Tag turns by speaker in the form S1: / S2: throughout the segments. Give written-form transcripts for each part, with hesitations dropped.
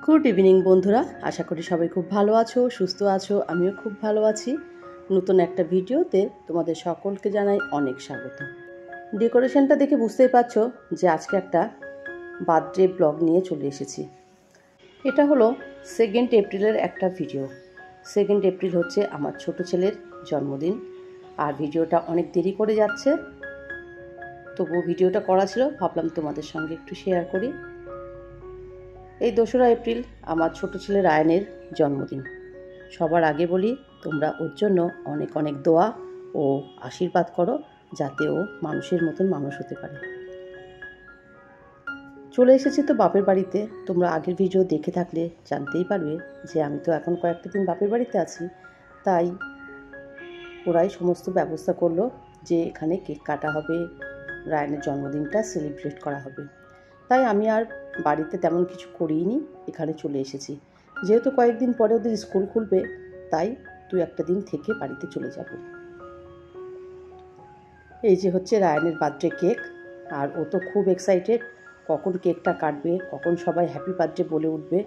S1: Good evening বন্ধুরা, আশা করি সবাই খুব ভালো আছো, সুস্থ আছো। আমিও খুব ভালো আছি। নতুন একটা ভিডিওতে তোমাদের সকলকে জানাই অনেক স্বাগত। ডেকোরেশনটা দেখে বুঝতেই পারছো যে আজকে একটা বার্থডে ব্লগ নিয়ে চলে এসেছি। এটা হলো 2 এপ্রিলের একটা ভিডিও। 2 এপ্রিল হচ্ছে আমার ছোট ছেলের জন্মদিন, আর ভিডিওটা অনেক দেরি করে যাচ্ছে, তবুও ভিডিওটা করা ছিল, ভাবলাম তোমাদের সঙ্গে একটু শেয়ার করি। এই 2রা এপ্রিল আমার ছোট ছেলে রায়ানের জন্মদিন। সবার আগে বলি, তোমরা ওর জন্য অনেক অনেক দোয়া ও আশীর্বাদ করো, যাতে ও মানুষের মতন মানুষ হতে পারে। চলে এসেছি তো বাপের বাড়িতে। তোমরা আগের ভিডিও দেখে থাকলে জানতেই পারবে যে আমি তো এখন কয়েকটা দিন বাপের বাড়িতে আছি। তাই ওরাই সমস্ত ব্যবস্থা করলো যে এখানে কেক কাটা হবে, রায়ানের জন্মদিনটা সেলিব্রেট করা হবে। তাই আমি আর বাড়িতে তেমন কিছু করিনি, এখানে চলে এসেছি। যেহেতু কয়েকদিন পরে ওদের স্কুল খুলবে, তাই 2-1 দিন থেকে বাড়িতে চলে যাব। এই যে হচ্ছে রায়ানের বার্থডে কেক, আর ও তো খুব এক্সাইটেড কখন কেকটা কাটবে, কখন সবাই হ্যাপি বার্থডে বলে উঠবে।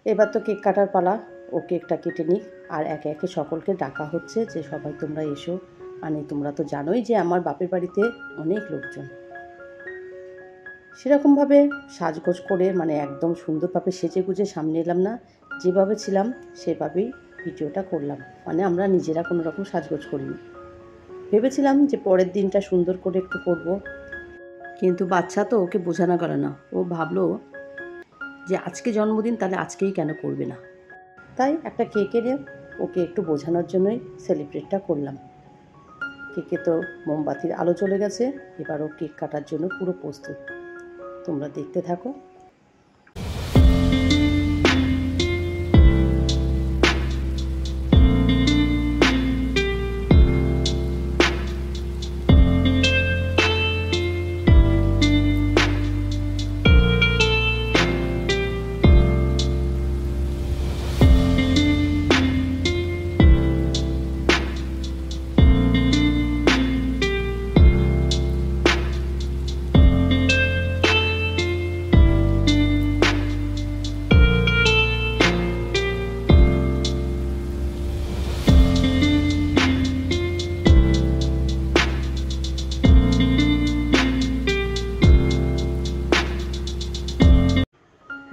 S1: এবার তো কেক কাটার পালা, ও কেকটা কেটে নিক। আর একে একে সকলকে ডাকা হচ্ছে যে সবাই তোমরা এসো। মানে তোমরা তো জানোই যে আমার বাপের বাড়িতে অনেক লোকজন। সেরকমভাবে সাজগোজ করে, মানে একদম সুন্দরভাবে সেজে গুজে সামনে এলাম না, যেভাবে ছিলাম সেভাবেই ভিডিওটা করলাম। মানে আমরা নিজেরা কোনো রকম সাজগোজ করিনি। ভেবেছিলাম যে পরের দিনটা সুন্দর করে একটু করব, কিন্তু বাচ্চা তো, ওকে বোঝানো গেল না। ও ভাবলো যে আজকে জন্মদিন, তাহলে আজকেই কেন করবে না। তাই একটা কেক এনে ওকে একটু বোঝানোর জন্যই সেলিব্রেটটা করলাম। কেকে তো মোমবাতির আলো চলে গেছে, এবার ও কেক কাটার জন্য পুরো প্রস্তুত। তোমরা দেখতে থাকো।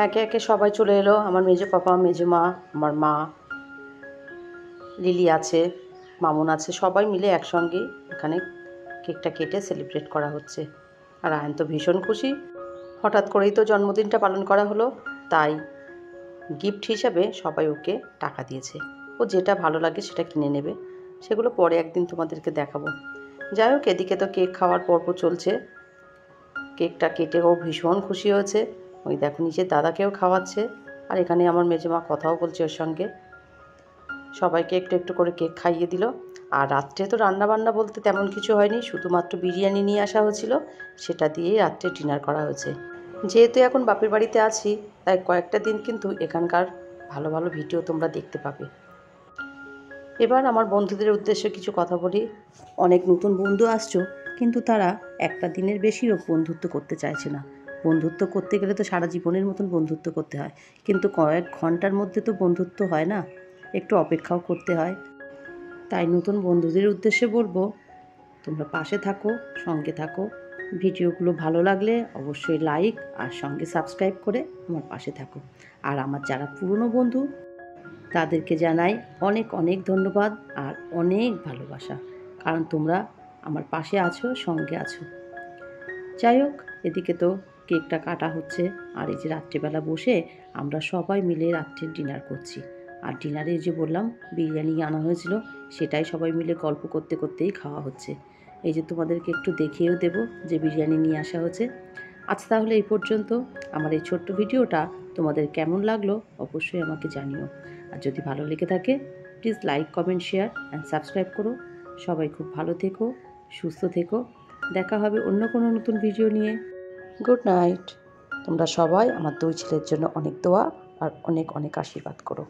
S1: একে একে সবাই চলে এলো। আমার মেজো পাপা, মেজো মা, আমার মা, লিলি আছে, মামুন আছে, সবাই মিলে একসঙ্গে এখানে কেকটা কেটে সেলিব্রেট করা হচ্ছে। আর আয়ন তো ভীষণ খুশি। হঠাৎ করেই তো জন্মদিনটা পালন করা হলো, তাই গিফট হিসাবে সবাই ওকে টাকা দিয়েছে। ও যেটা ভালো লাগে সেটা কিনে নেবে, সেগুলো পরে একদিন তোমাদেরকে দেখাবো। যাই হোক, এদিকে তো কেক খাওয়ার পর্ব চলছে। কেকটা কেটে ও ভীষণ খুশি হয়েছে। ওই দেখো নিজের দাদাকেও খাওয়াচ্ছে, আর এখানে আমার মেজমা কথাও বলছে ওর সঙ্গে। সবাইকে একটু একটু করে কেক খাইয়ে দিল। আর রাত্রে তো রান্নাবান্না বলতে তেমন কিছু হয়নি, শুধুমাত্র বিরিয়ানি নিয়ে আসা হয়েছিল, সেটা দিয়েই রাত্রে ডিনার করা হয়েছে। যেহেতু এখন বাপের বাড়িতে আছি, তাই কয়েকটা দিন কিন্তু এখানকার ভালো ভালো ভিডিও তোমরা দেখতে পাবে। এবার আমার বন্ধুদের উদ্দেশ্যে কিছু কথা বলি। অনেক নতুন বন্ধু আসছো, কিন্তু তারা একটা দিনের বেশিও বন্ধুত্ব করতে চাইছে না। বন্ধুত্ব করতে গেলে তো সারা জীবনের মতন বন্ধুত্ব করতে হয়, কিন্তু কয়েক ঘন্টার মধ্যে তো বন্ধুত্ব হয় না, একটু অপেক্ষাও করতে হয়। তাই নতুন বন্ধুদের উদ্দেশ্যে বলবো, তোমরা পাশে থাকো, সঙ্গে থাকো। ভিডিওগুলো ভালো লাগলে অবশ্যই লাইক আর সঙ্গে সাবস্ক্রাইব করে আমার পাশে থাকো। আর আমার যারা পুরনো বন্ধু, তাদেরকে জানাই অনেক অনেক ধন্যবাদ আর অনেক ভালোবাসা, কারণ তোমরা আমার পাশে আছো, সঙ্গে আছো। যাই হোক, এদিকে তো কেকটা কাটা হচ্ছে, আর এই যে রাত্রিবেলা বসে আমরা সবাই মিলে রাত্রে ডিনার করছি। আর ডিনারে যে বললাম বিরিয়ানি আনা হয়েছিল, সেটাই সবাই মিলে গল্প করতে করতেই খাওয়া হচ্ছে। এই যে তোমাদেরকে একটু দেখিয়েও দেবো যে বিরিয়ানি নিয়ে আসা হয়েছে। আচ্ছা, তাহলে এই পর্যন্ত। আমার এই ছোট্ট ভিডিওটা তোমাদের কেমন লাগলো অবশ্যই আমাকে জানিও। আর যদি ভালো লেগে থাকে, please like, comment, share and subscribe করো। সবাই খুব ভালো থেকো, সুস্থ থেকো। দেখা হবে অন্য কোনো নতুন ভিডিও নিয়ে। Good night. তোমরা সবাই আমার 2 ছেলের জন্য অনেক দোয়া আর অনেক অনেক আশীর্বাদ করো।